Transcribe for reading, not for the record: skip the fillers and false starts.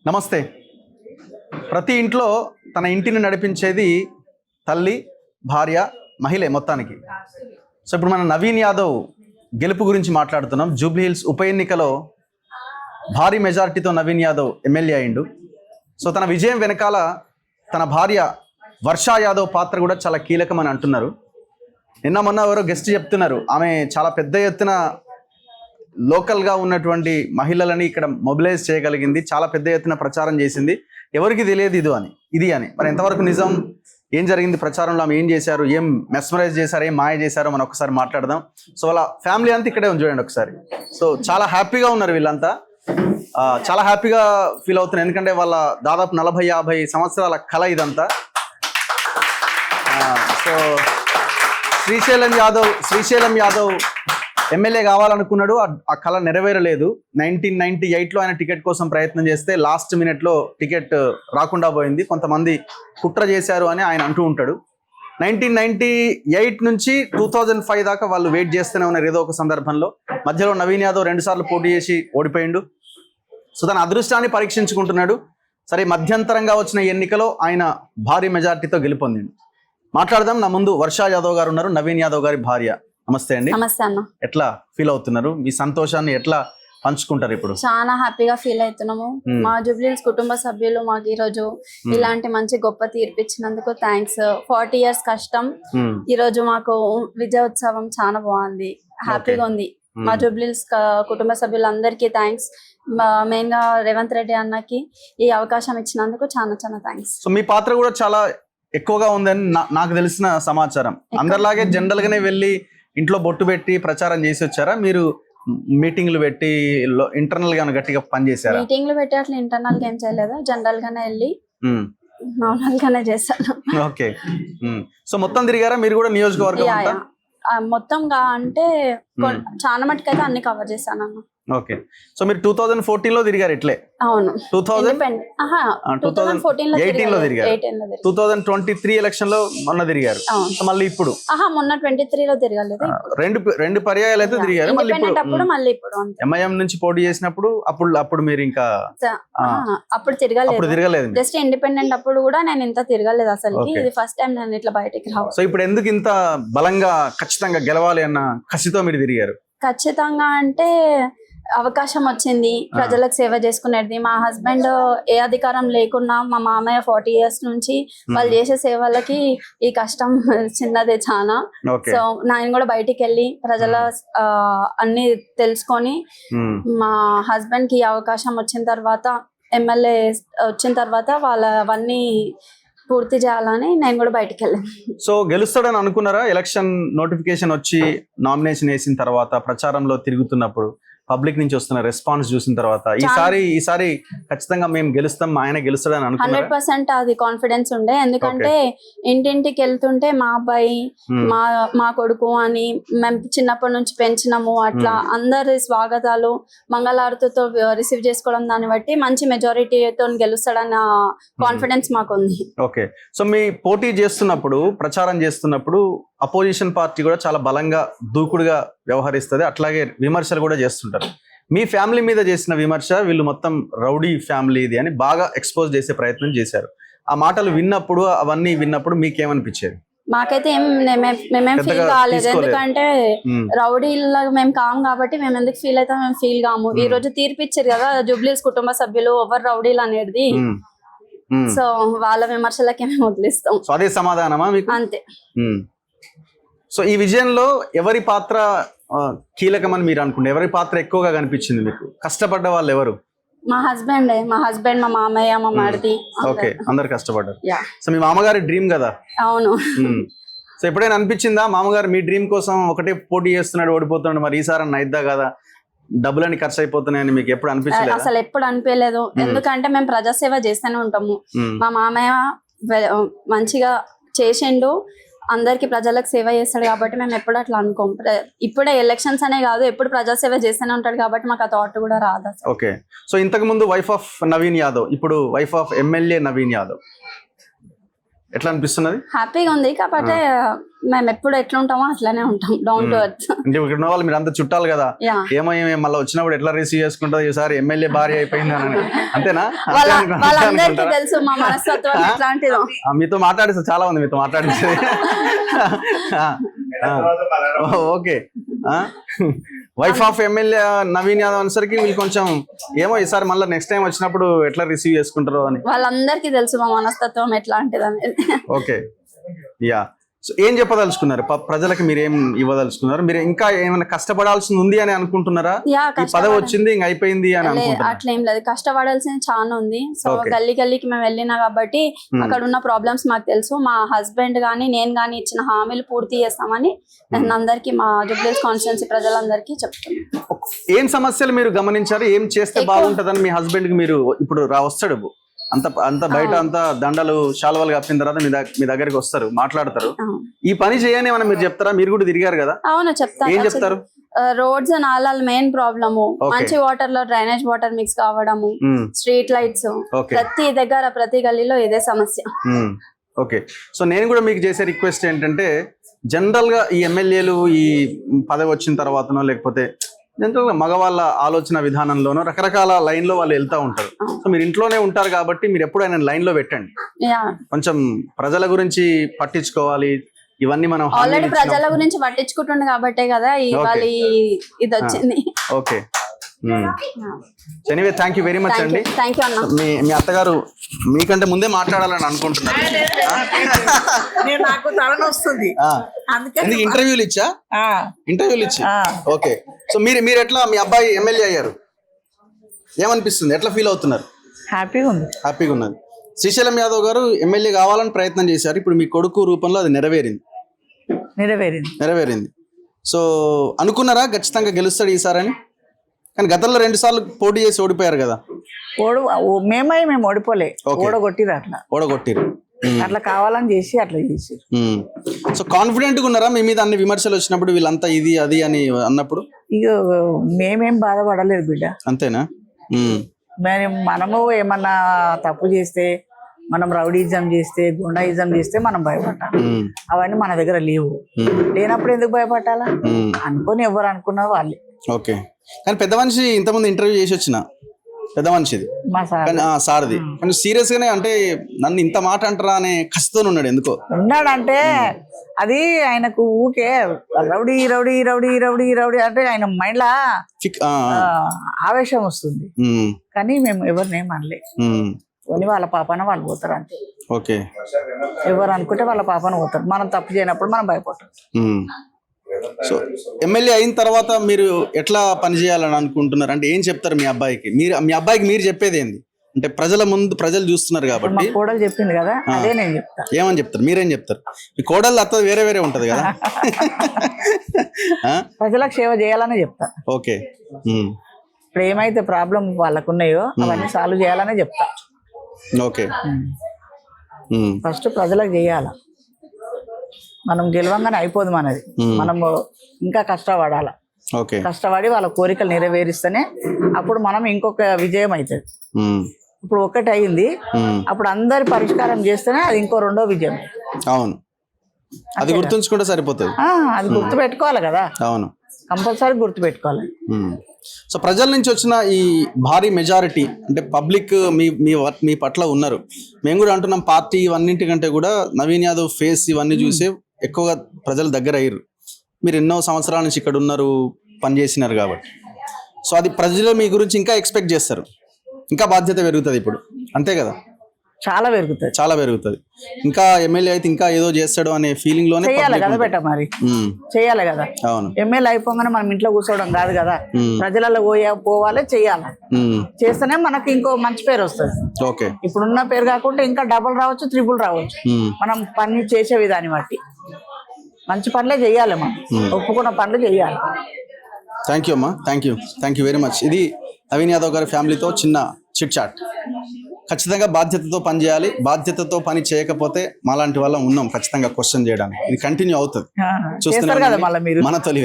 నమస్తే. ప్రతి ఇంట్లో తన ఇంటిని నడిపించేది తల్లి, భార్య, మహిళే మొత్తానికి. సో ఇప్పుడు మన నవీన్ యాదవ్ గెలుపు గురించి మాట్లాడుతున్నాం. జూబ్లీ హిల్స్ ఉప ఎన్నికలో భారీ మెజారిటీతో నవీన్ యాదవ్ ఎమ్మెల్యే అయిండు. సో తన విజయం వెనకాల తన భార్య వర్షా యాదవ్ పాత్ర కూడా చాలా కీలకమని అంటున్నారు. నిన్న మొన్న ఎవరో గెస్ట్ చెప్తున్నారు, ఆమె చాలా పెద్ద ఎత్తున లోకల్గా ఉన్నటువంటి మహిళలని ఇక్కడ మొబిలైజ్ చేయగలిగింది, చాలా పెద్ద ఎత్తున ప్రచారం చేసింది. ఎవరికి తెలియదు ఇది అని మరి ఎంతవరకు నిజం, ఏం జరిగింది ప్రచారంలో, ఆమె ఏం చేశారు, ఏం మెస్మరైజ్ చేశారు, ఏం మాయ చేశారో మనం ఒకసారి మాట్లాడదాం. సో వాళ్ళ ఫ్యామిలీ అంతా ఇక్కడే ఉంది, చూడండి ఒకసారి. సో చాలా హ్యాపీగా ఉన్నారు వీళ్ళంతా, చాలా హ్యాపీగా ఫీల్ అవుతున్నారు. ఎందుకంటే వాళ్ళ దాదాపు 40-50 సంవత్సరాల కళ ఇదంతా. సో శ్రీశైలం యాదవ్ ఎమ్మెల్యే కావాలనుకున్నాడు, ఆ కళ నెరవేరలేదు. 1998లో ఆయన టికెట్ కోసం ప్రయత్నం చేస్తే లాస్ట్ మినిట్లో టికెట్ రాకుండా పోయింది. కొంతమంది కుట్ర చేశారు అని ఆయన అంటూ ఉంటాడు. 1998 నుంచి 2005 దాకా వాళ్ళు వెయిట్ చేస్తూనే ఉన్నారు ఏదో ఒక సందర్భంలో. మధ్యలో నవీన్ యాదవ్ 2 సార్లు పోటీ చేసి ఓడిపోయిండు. సో తన అదృష్టాన్ని పరీక్షించుకుంటున్నాడు. సరే, మధ్యంతరంగా వచ్చిన ఎన్నికలో ఆయన భారీ మెజార్టీతో గెలుపొందిండు. మాట్లాడదాం. నా ముందు వర్షా యాదవ్ గారు ఉన్నారు, నవీన్ యాదవ్ గారి భార్య. నమస్తే అండి. నమస్తే అన్న. ఎట్లా ఫీల్ అవుతున్నారు? మీ సంతోషాన్ని ఎట్లా పంచుకుంటారు ఇప్పుడు? చాలా హ్యాపీగా ఫీల్ అవుతున్నాము. మా జూబ్లీ హిల్స్ కుటుంబ సభ్యులు మాకు ఈ రోజు ఇలాంటి మంచి గొప్ప తీర్పిచ్చినందుకు థ్యాంక్స్. 40 years కష్టం, ఈ రోజు మాకు విజయోత్సవం చాలా బాగుంది, హ్యాపీగా ఉంది. మా జూబ్లీ హిల్స్ కుటుంబ సభ్యులందరికీ థ్యాంక్స్. మెయిన్ గా రేవంత్ రెడ్డి అన్నకి ఈ అవకాశం ఇచ్చినందుకు చాలా చాలా థ్యాంక్స్. సో మీ పాత్ర కూడా చాలా ఎక్కువగా ఉందని నాకు తెలిసిన సమాచారం. అందరిలాగే జనరల్ గానే వెళ్ళి ఇంట్లో బొట్టు పెట్టి ప్రచారం చేసి వచ్చారా? మీరు మీటింగ్లు పెట్టి ఇంటర్నల్ గా గట్టిగా పనిచేశారా? మీటింగ్లు పెట్టి అట్లా ఇంటర్నల్ గా ఏం చేయలేదు, జనరల్ గానే వెళ్ళి నార్మల్ గానే చేశాను. ఓకే. సో మొత్తం తిరిగారా మీరు కూడా నియోజకవర్గం? మొత్తంగా అంటే చాలా మటుకైతే అన్ని కవర్ చేశాను అన్న. ఓకే. సో మీరు 2014లో తిరిగారు ఇట్లే? అవును. 2018లో తిరిగారు. 2023 ఎలక్షన్ లో మొన్న తిరిగారు. మళ్ళీ ఇప్పుడు మొన్న 23లో తిరగలేదు, రెండు పర్యాయాలు అయితే తిరిగారు. మళ్ళీ ఇప్పుడు ఎంఐఎం నుంచి పోటీ చేసినప్పుడు అప్పుడు మీరు ఇంకా అప్పుడు తిరగలేదు. జస్ట్ ఇండిపెండెంట్ అప్పుడు కూడా నేను ఇంత తిరగలేదు అసలు. ఇది ఫస్ట్ టైం నేను ఇట్లా బయటకి రావాలి. సో ఇప్పుడు ఎందుకు ఇంత బలంగా ఖచ్చితంగా గెలవాలి అన్న కసితో మీరు తిరిగారు? ఖచ్చితంగా అంటే అవకాశం వచ్చింది, ప్రజలకు సేవ చేసుకునేది. మా హస్బెండ్ ఏ అధికారం లేకున్నా మా మామయ్య 40 years నుంచి వాళ్ళు చేసే సేవలకి ఈ కష్టం చిన్నదే చాలా. సో నేను కూడా బయటికి వెళ్ళి ప్రజల అన్ని తెలుసుకొని మా హస్బెండ్ కి అవకాశం వచ్చిన తర్వాత, ఎమ్మెల్యే వచ్చిన తర్వాత వాళ్ళవన్నీ పూర్తి చేయాలని నేను కూడా బయటికి వెళ్ళాను. సో గెలుస్తాడని అనుకున్నారా? ఎలక్షన్ నోటిఫికేషన్ వచ్చి నామినేషన్ వేసిన తర్వాత ప్రచారంలో తిరుగుతున్నప్పుడు పబ్లిక్ నుంచి వస్తున్న రెస్పాన్స్ చూసిన తర్వాత ఈసారి ఖచ్చితంగా మేము గెలుస్తాం, ఆయన గెలుస్తాడని అనుకున్నారా? 100% అది కాన్ఫిడెన్స్ ఉండే. ఎందుకంటే ఇంటింటికి వెళ్తుంటే మా అబ్బాయి, మా కొడుకు అని మేము చిన్నప్పటి నుంచి పెంచినాము, అట్లా అందరి స్వాగతాలు మంగళారతితో రిసీవ్ చేసుకోవడం, దాన్ని బట్టి మంచి మెజారిటీతో గెలుస్తాడన్న కాన్ఫిడెన్స్ మాకు ఉంది. ఓకే. సో మీ పోటీ చేస్తున్నప్పుడు, ప్రచారం చేస్తున్నప్పుడు అపోజిషన్ పార్టీ కూడా చాలా బలంగా దూకుడుగా వ్యవహరిస్తుంది, అట్లాగే విమర్శలు కూడా చేస్తుంటారు. మీ ఫ్యామిలీ మీద చేసిన విమర్శ వీళ్ళు మొత్తం రౌడీ ఫ్యామిలీ ఇది అని బాగా ఎక్స్పోజ్ చేసే ప్రయత్నం చేశారు. ఆ మాటలు అవన్నీ విన్నప్పుడు మీకేమనిపించేది? మాకైతే మేమేం ఫీల్ కాలేదు, ఎందుకంటే రౌడీలాగా మేము కాము కాబట్టి మేము ఎందుకు ఫీల్ అవుతాం, మేము ఫీల్ కాము. ఈ రోజు తీర్పిచ్చారు కదా జూబ్లీ హిల్స్ కుటుంబ సభ్యులు ఎవరు రౌడీలు అనేది. సో వాళ్ళ విమర్శలకి మేము వదిలిస్తాం. అదే సమాధానమా మీకు? అంతే. సో ఈ విజయంలో ఎవరి పాత్ర కీలకమని మీరు అనుకుంటే, ఎవరి పాత్ర ఎక్కువగా కనిపించింది మీకు? కష్టపడ్డ వాళ్ళు ఎవరు? మా హస్బెండ్, మా మామయ్య, మా మరిది. ఓకే, అందరు కష్టపడ్డారు. సో మీ మామగారి డ్రీమ్ కదా? అవును. సో ఎప్పుడైనా అనిపించిందా మామగారు మీ డ్రీమ్ కోసం ఒకటే పోటీ చేస్తున్నాడు, ఓడిపోతున్నాడు, మరి ఈసారి అయిద్దా కదా, డబ్బులని ఖర్చు అయిపోతున్నాయని మీకు ఎప్పుడు అనిపించలేదు? అసలు ఎప్పుడు అనిపించలేదు, ఎందుకంటే మేము ప్రజాసేవ చేస్తూనే ఉంటాము. మా మామయ్య మంచిగా చేసిండు, అందరికి ప్రజలకు సేవ చేస్తాడు కాబట్టి మేము ఎప్పుడు అట్లా అనుకోం. ఇప్పుడే ఎలక్షన్స్ అనే కాదు, ఎప్పుడు ప్రజాసేవ చేస్తూనే ఉంటాడు కాబట్టి మాకు ఆ థాట్ కూడా రాదు. ఓకే. సో ఇంతకు ముందు వైఫ్ ఆఫ్ నవీన్ యాదవ్, ఇప్పుడు wife of MLA Naveen Yadav, ఎట్లా అనిపిస్తున్నది? హ్యాపీగా ఉంది, కాకపోతే మేము ఎప్పుడు ఎట్లా ఉంటామో అట్లానే ఉంటాం, డౌన్ టు ఎర్త్. అంటే ఇక్కడ ఉన్న వాళ్ళు మీరు అంత చుట్టాలు కదా, యా, ఏమో మళ్ళీ వచ్చినప్పుడు ఎట్లా రిసీవ్ చేసుకుంటారు, ఈసారి ఎమ్మెల్యే భార్య అయిపోయింది అని అంతేనా? వాళ్ళందరికీ తెలుసు మా మనస్తత్వం ఎట్లాంటిదో. మీతో మాట్లాడిస్తే చాలా ఉంది, మీతో మాట్లాడిస్తే. Okay, wife of MLA Naveen Yadav అనేసరికి వీళ్ళు కొంచెం ఏమో ఈసారి మళ్ళీ నెక్స్ట్ టైం వచ్చినప్పుడు ఎట్లా రిసీవ్ చేసుకుంటారో అని. వాళ్ళందరికీ తెలుసు మా మనస్తత్వం ఎట్లాంటిది అనేది. Okay, yeah. సో ఏం చెప్పదలుచుకున్నారు ప్రజలకు, మీరు ఏం ఇవ్వదలుచుకున్నారు? మీరు ఇంకా ఏమైనా కష్టపడాల్సింది ఉంది అని అనుకుంటున్నారా? ఈ పదవి వచ్చింది ఇంక అయిపోయింది అని అనుకుంటున్నారా? అట్లా ఏం లేదు, కష్టపడాల్సింది చాలా ఉంది. సో గల్లీ గల్లీకి మేము వెళ్ళినా కాబట్టి అక్కడ ఉన్న ప్రాబ్లమ్స్ మాకు తెలుసు. మా హస్బెండ్ గానీ నేను గానీ ఇచ్చిన హామీలు పూర్తి చేస్తామని నేను అందరికి, మా జూబ్లీహిల్స్ కాన్స్టిట్యుయెన్సీ ప్రజలందరికీ చెప్తున్నాను. ఏం సమస్యలు మీరు గమనించారు, ఏం చేస్తే బాగుంటదని మీ హస్బెండ్ కి మీరు ఇప్పుడు వస్తాడు అంత బయట అంతా దండలు శాలువాలు కప్పిన తర్వాత మీ దగ్గరికి వస్తారు, మాట్లాడతారు. ఈ పని చేయని ఏమన్నా మీరు చెప్తారా? మీరు కూడా తిరిగారు కదా. అవును, చెప్తాను. ఏం చెప్తారు? రోడ్స్ నాలాలు మెయిన్ ప్రాబ్లము, మంచి వాటర్ లో డ్రైనేజ్ వాటర్ మిక్స్ కావడము, స్ట్రీట్ లైట్స్, ప్రతి దగ్గర ప్రతి గల్లీలో ఇదే సమస్య. ఓకే, సో నేను కూడా మీకు చేసే రిక్వెస్ట్ ఏంటంటే, జనరల్ గా ఈ ఎమ్మెల్యేలు ఈ పదవి వచ్చిన తర్వాతనో లేకపోతే జనరల్గా మగవాళ్ళ ఆలోచన విధానంలోనో రకరకాల లైన్ లో వాళ్ళు వెళ్తా ఉంటారు. సో మీరు ఇంట్లోనే ఉంటారు కాబట్టి మీరు ఎప్పుడు ఆయన లైన్ లో పెట్టండి. కొంచెం ప్రజల గురించి పట్టించుకోవాలి, ఇవన్నీ మనం ఆల్రెడీ ప్రజల గురించి పట్టించుకుంటుండే కాబట్టే కదా ఇవాళ ఇది వచ్చింది. Okay, anyway thank you very much అండి. థ్యాంక్ యూ అన్న. మీ అత్తగారు మీకంటే ముందే మాట్లాడాలని అనుకుంటున్నారు. నాకు తలనొస్తుంది, ఇంటర్వ్యూలు ఇచ్చా ఓకే. సో మీరు ఎట్లా, మీ అబ్బాయి ఎమ్మెల్యే అయ్యారు, ఏమనిపిస్తుంది, ఎట్లా ఫీల్ అవుతున్నారు? హ్యాపీగా ఉన్నది. శ్రీశైలం యాదవ్ గారు ఎమ్మెల్యే కావాలని ప్రయత్నం చేశారు, ఇప్పుడు మీ కొడుకు రూపంలో అది నెరవేరింది. సో అనుకున్నారా ఖచ్చితంగా గెలుస్తాడు ఈసారని? కానీ గతంలో 2 సార్లు పోటీ చేసి ఓడిపోయారు కదా. మేము ఓడిపోలే, ఓడగొట్టిరు అట్లా కావాలని చేసి అట్లా చేసి. సో కాన్ఫిడెంట్ గా ఉన్నారా మీ మీద అన్ని విమర్శలు వచ్చినప్పుడు, వీళ్ళంతా ఇది అది అని అన్నప్పుడు? ఇక మేమేం బాధపడలేదు బిడ్డ. అంతేనా? మనము ఏమన్నా తప్పు చేస్తే, మనం రౌడీజం చేస్తే, గుండాయిజం చేస్తే మనం భయపడ్డాం. అవన్నీ మన దగ్గర లేనప్పుడు ఎందుకు భయపడాలా అనుకొని ఎవరు అనుకున్నా వాళ్ళే. ఓకే, కానీ పెద్ద మనిషి ఇంతకుముందు ఇంటర్వ్యూ చేసి వచ్చిన పెద్ద మనిషిది సార్ది, కానీ సీరియస్ గానే అంటే నన్ను ఇంత మాట అంటారా అనే కసితో ఉన్నాడంటే అది ఆయనకు ఊకే rowdy rowdy rowdy rowdy rowdy అంటే ఆయన మైండ్ లా ఆవేశం వస్తుంది. కానీ మేము ఎవరినేం అనలే, కొని వాళ్ళ పాపన వాళ్ళు పోతారు అంతే. ఓకే, ఎవరు అనుకుంటే వాళ్ళ పాపన పోతారు, మనం తప్పు చేయనప్పుడు మనం భయపడతాం. సో ఎమ్మెల్యే అయిన తర్వాత మీరు ఎట్లా పనిచేయాలని అనుకుంటున్నారు? అంటే ఏం చెప్తారు మీ అబ్బాయికి? మీరు చెప్పేది ఏంది అంటే, ప్రజలు చూస్తున్నారు కాబట్టి. కోడలు చెప్పింది కదా, అదే నేను చెప్తా. ఏమని చెప్తారు? మీరేం చెప్తారు? మీ కోడలు అత్త వేరే ఉంటది కదా. ప్రజలకు సేవ చేయాలనే చెప్తా. ఓకే, ఇప్పుడు ఏమైతే ప్రాబ్లం వాళ్ళకున్నాయో అవన్నీ సాల్వ్ చేయాలనే చెప్తా. ఓకే, ఫస్ట్ ప్రజలకు చేయాల, మనం గెలవంగానే అయిపోదు మనది, మనము ఇంకా కష్టపడాల. కష్టపడి వాళ్ళ కోరికలు నెరవేరిస్తేనే అప్పుడు మనం ఇంకొక విజయం అవుతుంది. ఇప్పుడు ఒక్కటి అయింది, అప్పుడు అందరి పరిష్కారం చేస్తేనే అది ఇంకో రెండో విజయం. అవును, అది గుర్తుంచుకుంటే సరిపోతుంది. అది గుర్తు పెట్టుకోవాలి కదా. అవును, కంపల్సరీ గుర్తు పెట్టుకోవాలి. సో ప్రజల నుంచి వచ్చిన ఈ భారీ మెజారిటీ అంటే పబ్లిక్ మీ పట్ల ఉన్నారు. మేము కూడా అంటున్నాం, పార్టీ ఇవన్నింటికంటే కూడా నవీన్ యాదవ్ ఫేస్ ఇవన్నీ చూసే ఎక్కువగా ప్రజల దగ్గర అయ్యారు. మీరు ఎన్నో సంవత్సరాల నుంచి ఇక్కడ ఉన్నారు, పనిచేసినారు కాబట్టి. సో అది ప్రజలు మీ గురించి ఇంకా ఎక్స్పెక్ట్ చేస్తారు, ఇంకా బాధ్యత పెరుగుతుంది ఇప్పుడు, అంతే కదా? చాలా పెరుగుతుంది. ఇంకా ఎమ్మెల్యే అయితే ఇంకా ఏదో చేస్తాడు అనే ఫీలింగ్ లోనే చేయాలి కదా బెట, మరి చేయాలి కదా. అవును, ఎమ్మెల్యే అయిపోగానే మనం ఇంట్లో కూర్చోవడం కాదు కదా, ప్రజలలో పోవాలి, చేయాలి. చేస్తేనే మనకి ఇంకో మంచి పేరు వస్తుంది. ఓకే, ఇప్పుడున్న పేరు కాకుండా ఇంకా డబుల్ రావచ్చు, ట్రిపుల్ రావచ్చు. మనం పని చేసే విధాన్ని బట్టి మంచి పనులే చేయాలి, మనం ఒప్పుకున్న పనులు చేయాలి. థ్యాంక్ యూ అమ్మా, థ్యాంక్ యూ వెరీ మచ్. ఇది నవీన్ యాదవ్ గారి ఫ్యామిలీతో చిన్న చిట్ చాట్. ఖచ్చితంగా బాధ్యతతో పని చేయాలి, బాధ్యతతో పని చేయకపోతే మాలాంటి వాళ్ళం ఉన్నాం ఖచ్చితంగా క్వశ్చన్ చేయడానికి. ఇది కంటిన్యూ అవుతుంది, చూస్తున్నారు మన తొలి